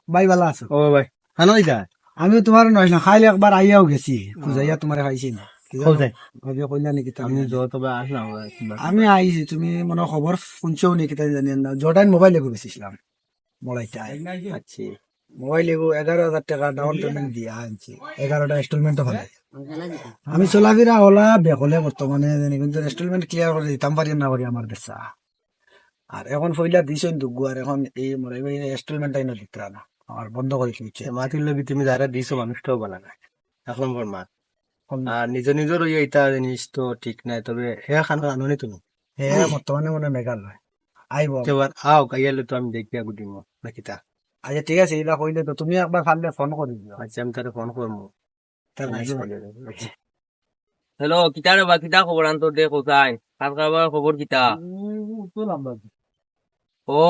ভাই ভালো আছো? ও ভাই খানো দিতা আমি তোমার নইলাম খাইলে একবার আইয়াও গেছি খুঁজাইয়া তোমার খাইছি না কোথায়? ভাবিয়া কইলা নাকি তা আমি যত বা আসলাম আমি আইছি তুমি মনে হয় খবর শুনছো নাকি তাই জানি না জর্ডান মোবাইল এগো বেচিছিলাম মলাইটা আচ্ছা মোবাইল এগো 11,000 টাকা ডাউন পেমেন্ট দিয়া আনছি 11টা ইনস্টলমেন্টও ফেলে আমি চলাফেরা হলা বেকলে বর্তমানে জানি কিন্তু ইনস্টলমেন্ট ক্লিয়ার করে দিতাম পারি না পারি আমার বেচা আর এখন ফইলা দিছেন দুগু আর এখন এই মরে ইনস্টলমেন্ট আইনো দিতে না আর বন্ধ করে দিচ্ছে মাতির লবি তুমি যারা দিছো মানুষটাও বালা না 1 নম্বর মাত আর নিজের ওই এটা জিনিস তো ঠিক নাই তবে হ্যাঁ খানো আনো তুমি হ্যাঁ বর্তমানে মনে মেঘালয় আইব এবার আও কাইয়ালে তো আমি দেখি আগু দিব নাকি তা আচ্ছা ঠিক আছে এইটা কইলে তো তুমি একবার পারলে ফোন করে দিও আচ্ছা আমি তারে ফোন করবো তার ভাই হ্যালো কিতা রে বা কিতা খবর আন তোর দে কোথায় কার কারবার খবর কিতা ও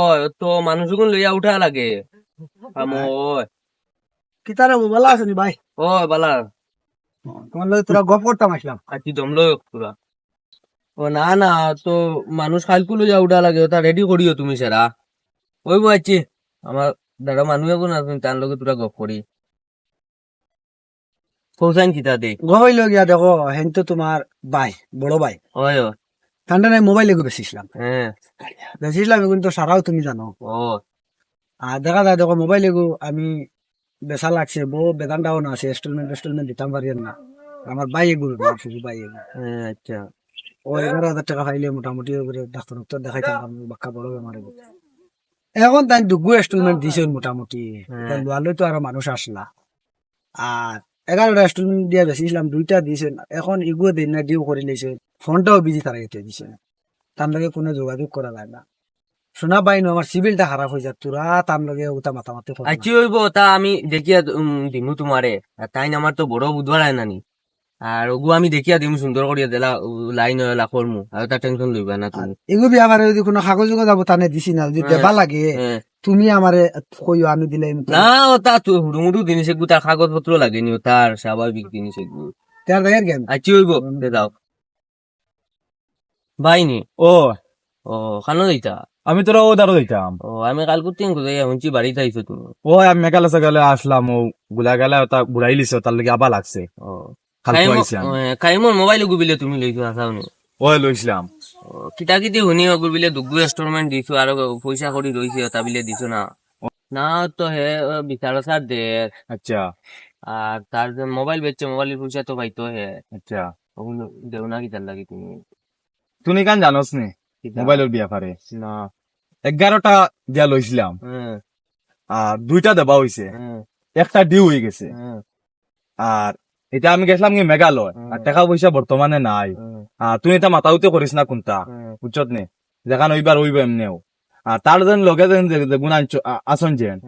তো মানুষগুন লইয়া উঠা লাগে ওই কিতারে ভালো আছে নি ভাই ও বালা তোমার লগে তোরা গপ করতাম আসলাম আছি দমলো পুরা ও না না তো মানুষ খালকু লইয়া উঠা লাগে ওটা রেডি করিও তুমি সেরা ওই আছি আমার দাদা মানুষ এখন আছেন তার লগে তোরা গপ করি পৌঁছান কিতা দে গহই লগিয়া দেখো হেন তো তোমার ভাই বড় ভাই ওই ও ঠান্ডা নাই মোবাইল এগো বেচিছিলাম হ্যাঁ বেচিছিলাম কিন্তু সারাও তুমি জানো ও আর দেখা যায় দেখো মোবাইল এগো আমি বেচা লাগছে বউ বেতন ডাউন আছে ইনস্টলমেন্ট দিতাম পারি না আমার ভাই এগো শুধু ভাই এগো হ্যাঁ, আচ্ছা ও 11,000 টাকা পাইলে মোটামুটি ডাক্তার দেখাইতাম বাক্কা বড় বেমার এগো এখন তাই দুগু ইনস্টলমেন্ট দিছে মোটামুটি লোয়ালে তো আরো মানুষ আসলা আর 11টা ইনস্টলমেন্ট দিয়া বেচিছিলাম 2টা দিছে এখন ইগুও দিন না ডিউ করে লিছে ফোনটাও বিজি তারা এতে দিছে তার লগে কোনো যোগাযোগ করা যায় না শোনা পাই না আমার সিভিলটা খারাপ হয়ে যায় তোরা তার লগে ওটা মাতামাতি করে আচ্ছা হইব তা আমি দেখিয়া দিমু তোমারে আর তাই আমার তো বড় বুধবার আয় নানি আর ওগু আমি দেখিয়া দিমু সুন্দর করিয়া দিলা লাইন হইলা করমু আর তা টেনশন লইবা না তুমি এগু বি আমার যদি কোনো কাগজ যাব তানে দিছি না যদি দেবা লাগে হ্যাঁ। তুমি আমারে কইও আমি দিলে না ওটা তো হুড়ুমুড়ু জিনিস এগু তার কাগজ পত্র লাগেনি ও তার স্বাভাবিক জিনিস এগু তার দেখেন কেন আচ্ছা হইব দে দাও বাইনি ও ও খানো দিতা আমি তোরা ও দাঁড়ো দিতাম ও আমি কাল করতে কোথায় শুনছি বাড়িতে আইছো তুমি ও আমি মেঘালয় সেগালে আসলাম ও গুলা গেলে ওটা ঘুরাই লিছে তার লাগে আবার লাগছে ও কালকে আইছি আমি খাইমোর মোবাইল গুবিলে তুমি লইছো আসাও নি ও লইছিলাম কিতা কিতি শুনি গুবিলে দুগু ইনস্টলমেন্ট দিছো আর পয়সা করি রইছে তা বিলে দিছো না না তো হে বিচার সার দে আচ্ছা আর তার মোবাইল বেচছে মোবাইলের পয়সা তো পাইতো হে আচ্ছা ওগুলো দেও না কিতার লাগে তুমি তুই কান জানোস নি কিতা? মোবাইলের ব্যাপারে না 11টা দিয়া লইছিলাম হ্যাঁ আর 2টা দেবা হইছে হ্যাঁ একটা ডিউ হয়ে গেছে হ্যাঁ আর এটা আমি গেছিলাম কি মেঘালয় আর টাকা পয়সা বর্তমানে নাই আর তুই এটা মাথাউতে করিস না কোনটা বুঝছত নে যেখান ওইবার ওইব এমনিও আর তার যেন লগে যেন যেগুন আসন যেন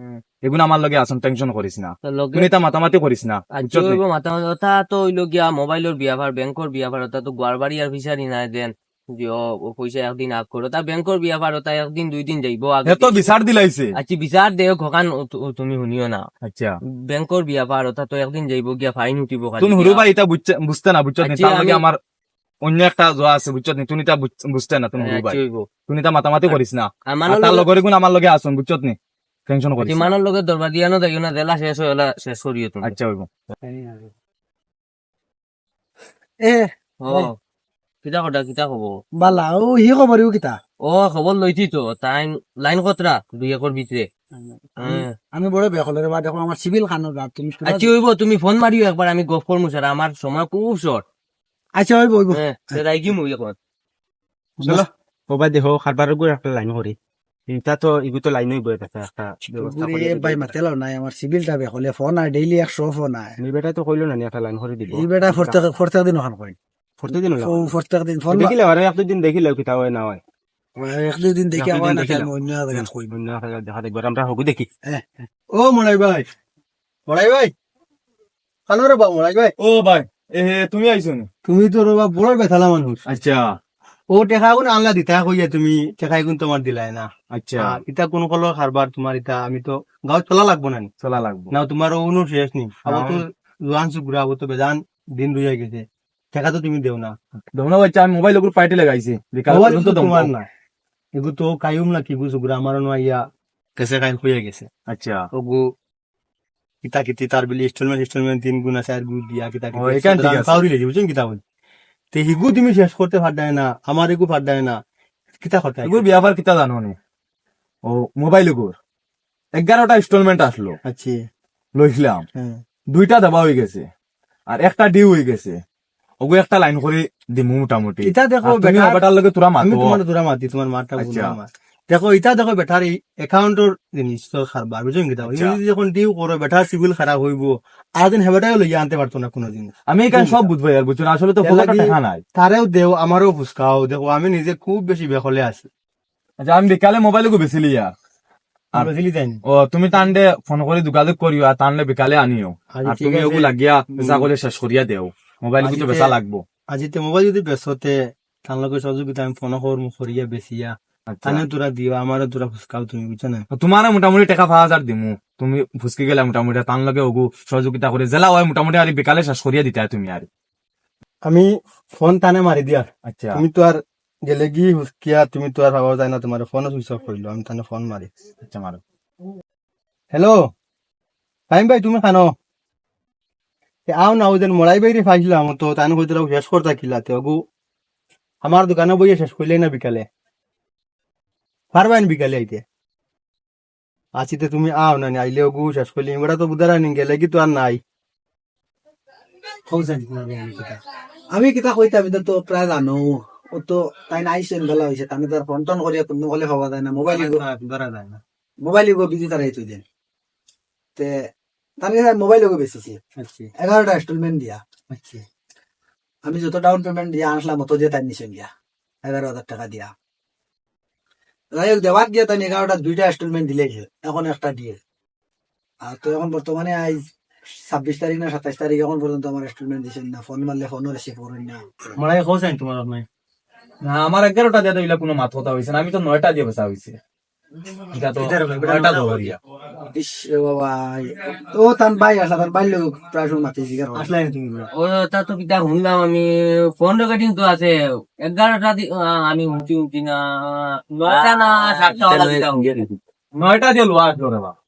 এগুন আমার লগে আসন টেনশন করিস না তুই এটা মাতামাতি করিস না বুঝছত নে? মাথা কথা তো হইলো গিয়া মোবাইলের বিয়াভার ব্যাংকর বিয়াভার ওটা তো গোয়ার বাড়ি আর ফিসারি নাই দেন যে ও পয়সা একদিন আগ করো তা ব্যাংকর বিয়াভার ওটা একদিন 2 দিন যাইবো আগে এত বিচার দিলাইছে আচ্ছা বিচার দেও খকান তুমি শুনিও না আচ্ছা ব্যাংকর বিয়াভার ওটা তো একদিন যাইবো গিয়া ফাইন উঠিব খালি তুমি হুরু ভাই এটা বুঝতে না বুঝছত নি আচ্ছা, তার লগে আমি- আমার অন্য একটা জোয়া আছে বুঝছত নি তুমি এটা বুঝতে না তুমি হুরু ভাই তুমি এটা মাতামাতি করিস না আর আর মানুষ তার লগরে গুণ আমার লগে আসুন বুঝছত নি টেনশন করিস না। মানের লগে দরবার দিয়ানো যাইও না দেলা শেষ হইলা শেষ করিও তুমি আচ্ছা হইব এ ও কিতা কথা কিতা কব বালা ও হি খবর কিতা ও খবর লইছি তো তাই লাইন কতরা 2 একর ভিতরে হ্যাঁ। আমি বড় বেকলের বা দেখো আমার সিভিল খানো রাত তুমি শুনা- আচ্ছা হইব তুমি ফোন মারিও একবার আমি গপ করমু স্যার আমার সময় খুব শর্ট আচ্ছা হইব হইব হ্যাঁ রাইকি মুই এখন চলো মোবাইল দেখো খারবার গুড় একটা লাইন করি এটা তো এগু তো লাইন হইব একটা একটা ব্যবস্থা গুড়ি করে ভাই মাতেলাও নাই আমার সিভিলটা বেকলে ফোন আর ডেইলি 100 ফোন আয় নি বেটা তো কইলো না নি একটা লাইন করে দিব এই বেটা প্রত্যেক দিন ওখান কই প্রতিদিন হলো প্রত্যেক দিন ফোন দেখিলে আর একদিন দেখিলে কিতা হয় না হয় এক দুই দিন দেখি একদিন আমার না দেখিলাম। আমি অন্য জায়গায় কই অন্য একটা দেখা দেখবো আমরা হগু দেখি ও মলাই ভাই কানো রে বাবু মলাই ভাই ও ভাই এ তুমি আইছো নি তুমি তো রবা বড় বেথালা মানুষ আচ্ছা ও টেকা গুণ আনলা দিতা কইয়া তুমি টেকা গুণ তোমার দিলাই না আচ্ছা ইতা কোন কল খারবার তোমার ইতা আমি তো গাঁও চলা লাগবো না চলা লাগবো না তোমার অনু শেষ নি আবার তো জোয়ান সুগুরা আবার তো বেজান দিন রইয়া গেছে টাকা তো তুমি দেও না দমনা বাচ্চা আমি মোবাইল ওগুলো পাইতে লাগাইছি বিকাল মোবাইল পর্যন্ত তো দমবো। তোমার না এগু তো কায়ুম না কি বুঝুগুরা আমার নয়া কেসে খাইল হয়ে গেছে আচ্ছা ওগু কিতা কিতি তার বিলি ইনস্টলমেন্ট 3 গুণ আছে আর গু দিয়া কিতা ও, এখান ঠিক আছে। পাউরি লেগে বুঝছেন কিতা বল তে হিগু তুমি শেষ করতে পারদায় না আমার এগু পারদায় না কিতা কথা এগুর বিয়াবার কিতা জানো নি ও মোবাইল গুর 11টা ইনস্টলমেন্ট আসলো আচ্ছা লইছিলাম হ্যাঁ 2টা দেওয়া হয়ে গেছে আর একটা ডিউ হয়ে গেছে ওগু একটা লাইন করে দিমু মোটামুটি ইতা দেখো আর তুমি বেটা ওটার লগে তোরা আমি মাতো তোমার দূরা মাতি তোমার মারটা আচ্ছা। বুঝলাম দেখো ইতা দেখো বেটার একাউন্টর জিনিস তো খারাপ বুঝছেন কিতা আচ্ছা। যদি যখন ডিউ করো বেটার সিভিল খারাপ হইব আর দিন হেবাটাও লইয়া আনতে পারতো না কোনোদিন আমি এখানে সব বুঝবো আর বুঝছো না, আসলে তো এর ফোকাটা লাগি- দেখা নাই। তারেও দেও আমারও ফুসকাও দেখো আমি নিজে খুব বেশি বেখলে আছি আচ্ছা আমি বিকালে মোবাইল গো বেছিলি আর বুঝলি তাই ও তুমি তান্ডে ফোন করে যোগাযোগ করিও আর তান্ডে বিকালে আনিও আচ্ছা, আর ঠিক তুমি আছে। ওগু লাগিয়া পেশা করে শেষ করিয়া দেও মোবাইল তো আজকে- বেচা লাগবো। আজিতে মোবাইল যদি বেসতে তার লগে সহযোগিতা আমি ফোন করবো করিয়া বেশিয়া আচ্ছা তানে তোরা দিও আমারও তোরা ফুসকাও তুমি বুঝছো না তোমার মোটামুটি টাকা 5,000 দিমু তুমি ফুসকি গেলে মোটামুটি তার লগে ওগু সহযোগিতা করে জেলা হয় মোটামুটি আর বিকালে শেষ করিয়া দিতে তুমি আর আমি ফোন তানে মারি দিয়ার আচ্ছা তুমি তো আর গেলে গি হুসকিয়া তুমি তো আর ভাবা যায় না তোমার ফোন সুইচ অফ করিল আমি তানে ফোন মারি আচ্ছা মারো হ্যালো টাইম ভাই তুমি খানো আও না ওদের মড়াই বাইরে ফাইছিলাম তো তানে কইতে শেষ করতা কিলা তো গু আমার দোকানে বইয়ে শেষ করলে না বিকালে পারবেন বিকালে আইতে আছিতে তুমি আও না আইলে গু শেষ করলে এবার তো বুধারা নি গেলে কি তো আর নাই আমি কিতা কইতাম এটা তো প্রায় জানো ও তো তাই আইসেন বেলা হয়েছে তাই তার ফোন টোন করিয়া কোনো হলে হওয়া যায় না ধরা যায় না মোবাইল বিজি তারা তুই দেন তে তার মোবাইল বেশিছি আচ্ছা 11টা ইনস্টলমেন্ট দিয়া আচ্ছা আমি যত ডাউন পেমেন্ট দিয়া আসলাম অত দিয়ে তাই নিছেন দিয়া 11,000 টাকা দিয়া যাই হোক দেওয়ার দিয়ে তাই 11টা 2টা ইনস্টলমেন্ট দিলেছে এখন একটা দিয়ে আর তো এখন বর্তমানে আজ 26 তারিখ না 27 তারিখ এখন পর্যন্ত আমার ইনস্টলমেন্ট দিছেন না ফোন মারলে ফোনও রিসিভ করেন না মড়াই খোঁজ তোমার নাই না আমার 11টা দিয়ে দিলে কোনো মাথা কথা হইছে না আমি তো 9টা দিয়ে বেচা হইছে এটা তো 9টা দৌড়িয়া ইস রে বাবা তো তার ভাই আসলা তার ভাই লোক প্রায় সময় মাতি জিগার আসলে তুমি ও তা তো কিতা শুনলাম আমি ফোন রেকর্ডিং তো আছে 11টা আমি উঠি না 9টা না 7টা ওলা কিতা শুনছি 9টা দিয়ে লোয়া আসলো রে বাবা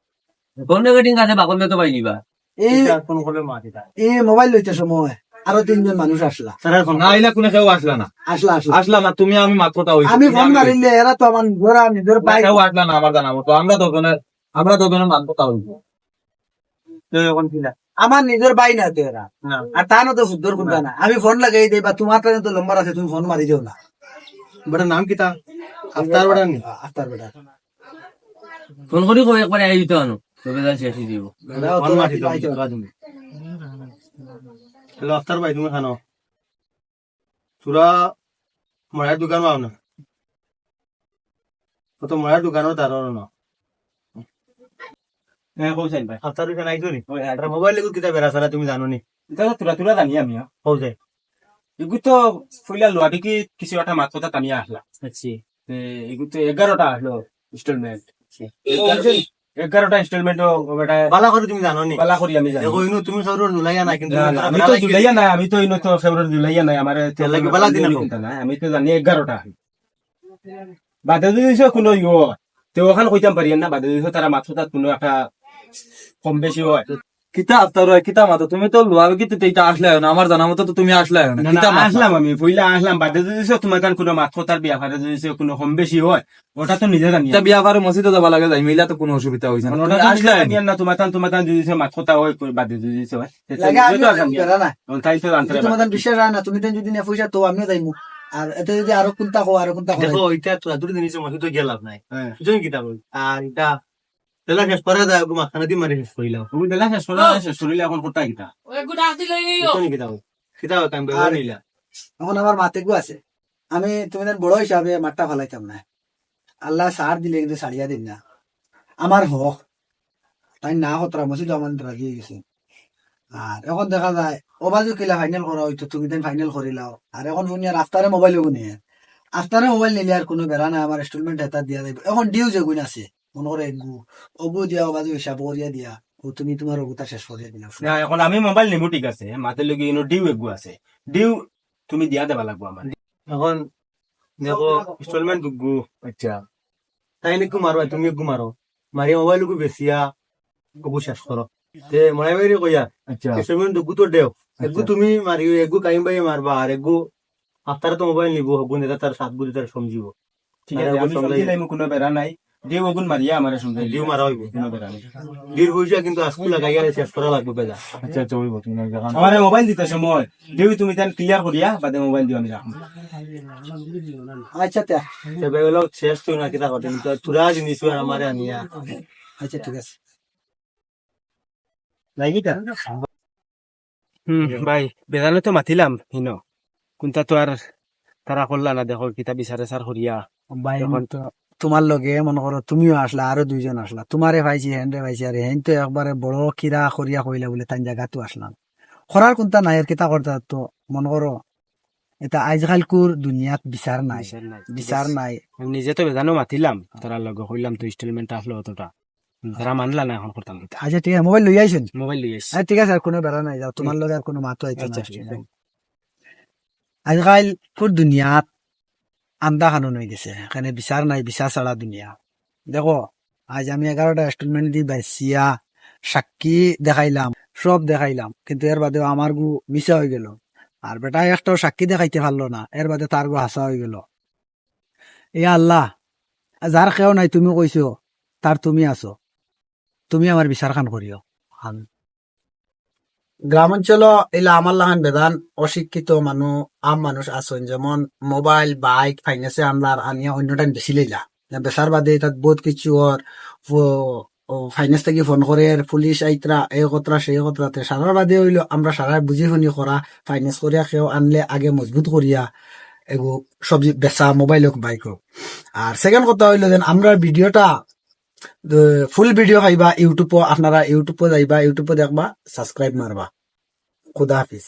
ফোন রেকর্ডিং আছে বাকলে তো পাইলিবা এই ফোন করলে মাতি তা এই মোবাইল লইতে সময় আরো 3জন মানুষ আসলা না আইলা কোনো কেউ আসলা না আসলা আসলা আসলা না তুমি আমি মাত্রটা হইছে আমি ফোন মারিলে এরা তো আমার ঘোরা নিজের ভাই কেউ আসলা না আমার জানা মতো আমরা দুজনের মাত্রটা হইছে এখন কিলা আমার নিজের ভাই না তো এরা না আর তা না তো সুন্দর কোনটা না আমি ফোন লাগাই দেই বা তোমার কাছে তো নম্বর আছে তুমি ফোন মারি দিও না বেটা নাম কিতা আফতার বেটা নি আস্তার বেটা ফোন করি কই একবার আই দিতে আনো তবে যা শেষ দিব বেটাও তো ফোন মাতি রাতি পাইতো। দাও তুমি হ্যালো আফতার ভাই তুমি খানো তোরা মড়াইয়ের দোকান পাও না ও তো মড়াইয়ের দোকানও তার না হ্যাঁ কইছেন ভাই আফতার দোকান আইছো নি আর মোবাইল লেগুর কিতা বেড়া সারা তুমি জানো নি এটা তুলা তুলা জানি আমি হও যায় এগু তো ফুইলা লোয়া দেখি কিছু একটা মাত্রটা টানিয়া আসলা আচ্ছা এগু তো 11টা আসলো ইনস্টলমেন্ট 11টা ইনস্টলমেন্ট বেটা বালা করে তুমি জানো নি পালা করি আমি জানি দেখো ইনু তুমি সরুর নুলাইয়া না কিন্তু আমি তো জুলাইয়া নাই আমি তো ইনো তো ফেব্রুয়ারি জুলাইয়া নাই আমার তেল লাগে বালা দিন এখন। আমি তো জানি 11টা বাদে দিছো কোনো ইও তো ওখানে কইতাম পারি না বাদে দিছো তারা মাত্রটা কোনো একটা কম বেশি হয় কিতা আফতার হয় কিতা মাতো তুমি তো লোয়া কিন্তু এইটা আসলে না আমার জানা মতো তো তুমি আসলে না কিতা আসলাম আমি পইলা আসলাম বাদে দিছো তোমার কান কোনো মাছ কথার বিয়া ফারে দিছো কোনো কম বেশি হয় ওটা তো নিজে জানি কিতা বিয়া করে মসজিদে যাব লাগে যাই মিলা তো কোনো অসুবিধা হইছে না ওটা তুমি আসলে আসলে না তোমার কান দিছো মাছ কথা হয় বাদে দিছো লাগে আমি বেড়া না তাই তো জানতে যদি তোমাদের বিশ্বাস হয় না তুমি তো যদি না পয়সা তো আমিও যাইমু আর এতে যদি আরো কোনটা কো আরো কোনটা কো দেখো এটা তো দুটো জিনিস মধ্যে তো গেলাম নাই বুঝছেন কি তা বল আর এটা তেলা শেষ করে দাও গো মাখানা দি মারি শেষ কইলাম তুমি বেলা শেষ করিলে এখন কোটা কিতা বুঝছেন কি তা বল কিতা টাইম বেলা নিলা এখন আমার মাতে গো আছে আমি তোমাদের বড় হিসাবে মাঠটা ফালাইতাম না আল্লাহ সার দিলে কিন্তু সারিয়া দিন না আমার হক তাই না হতরা মসজিদ আমার রাজি গেছে আর এখন দেখা যায় ওবাজু কিলা ফাইনাল করা হইতো তুমি তাই ফাইনাল করিলাও আর এখন শুনি আর আফতারে মোবাইল নিয়ে আফতারে মোবাইল নিলে আর কোনো বেড়া নাই আমার ইনস্টলমেন্ট এটা দিয়া যাবে এখন ডিউ যে গুণ আছে মনে করে অগু দিয়া ওবাজু হিসাব করিয়া দিয়া ও তুমি তোমার অগুতা শেষ করিয়া দিলাম না এখন আমি মোবাইল নিমু ঠিক আছে মাতে লগি ইনো ডিউ এগু আছে ডিউ তুমি দিয়া দেবা লাগবো আমার এখন দেখো ইনস্টলমেন্ট গু আচ্ছা তাই নিকু মারো তুমি গু মারো মারি মোবাইল কু বেচিয়া কবু শেষ করো তে মরাই বাইরে কইয়া আচ্ছা কিছুমান দুগু তো দেও এগু তুমি মারিও এগু কাইম বাই মারবা আর এগু আপনারা তো মোবাইল নিব হগুন এটা তার সাত বুঝে তার সমঝিব ঠিক আছে আমি সমঝি লাইম কোনো বেড়া নাই দিও ওগুন মারিয়া আমারে সমঝাই দিও মারা হইব কোনো বেড়া নাই দীর পয়সা কিন্তু আজকে লাগাইয়া শেষ করা লাগবে বেজা আচ্ছা আচ্ছা হইব তুমি দেখান আমারে মোবাইল দিতে সময় দিও তুমি তান ক্লিয়ার করিয়া বাদে মোবাইল দিও আমি রাখুন আচ্ছা তে তবে হলো শেষ তো না কিতা করতে তো তুরা জিনিস আর আমারে আনিয়া আচ্ছা ঠিক আছে লাগিটা ভাই বেদানো তো মাতিলাম হিন কোনটা তো আর তারা করলা না দেখো কিতা বিচারে সার করিয়া ভাই তখন তো তোমার লগে মনে করো তুমিও আসলা আরো দুইজন আসলা তোমারে পাইছি হেনরে পাইছি আর হেন তো একবারে বড় কিরা করিয়া কইলা বলে তাই জায়গাতো আসলাম খরার কোনটা নাই আর কিতা করতে তো মনে করো এটা আজকালকুর দুনিয়াত বিচার নাই বিচার নাই আমি নিজে তো বেদানো মাতিলাম তারা লগে কইলাম তো ইনস্টলমেন্ট আসলো অতটা তারা মানলা না এখন করতাম কিতা আচ্ছা ঠিক আছে মোবাইল লই আইছেন মোবাইল লই এসছি আচ্ছা ঠিক আছে আর কোনো বেড়া নাই যাও তোমার লগে আর কোনো মাতো আইতো না আচ্ছা, ঠিক আছে। আজকাল পুর দুনিয়াত আন্দা কানুন হয়ে গেছে এখানে বিচার নাই বিচার ছাড়া দুনিয়া দেখো আজ আমি 11টা ইনস্টলমেন্ট দি বাইসিয়া সাক্ষী দেখাইলাম সব দেখাইলাম কিন্তু এর বাদেও আমার গু মিশা হয়ে গেল আর বেটা একটাও সাক্ষী দেখাইতে পারলো না এর বাদে তার গু হাসা হয়ে গেল এ আল্লাহ যার খেও নাই তুমি কইছো তার তুমি আছো তুমি আমার বিচার খান করিও গ্রাম অঞ্চল এলা আমার লাগান বেদান অশিক্ষিত মানুষ আম মানুষ আছেন যেমন মোবাইল বাইক ফাইন্যান্সে আমলার আনিয়া অন্য টাইম বেশি লইলা বেচার বাদে তাত বহুত কিছু ফাইন্যান্স থেকে ফোন করে পুলিশ আইতরা এই কথা সেই কথাতে সারার বাদে হইলো আমরা সারা বুঝি শুনি করা ফাইন্যান্স করিয়া কেউ আনলে আগে মজবুত করিয়া এগো সবজি বেচা মোবাইল হোক বাইক হোক আর সেকেন্ড কথা হইলো যেন আমরা ভিডিওটা ফুল ভিডিও খাইবা ইউটিউব আপনারা ইউটিউবে যাইবা ইউটিউবে দেখবা সাবস্ক্রাইব মারবা খুদা হাফিজ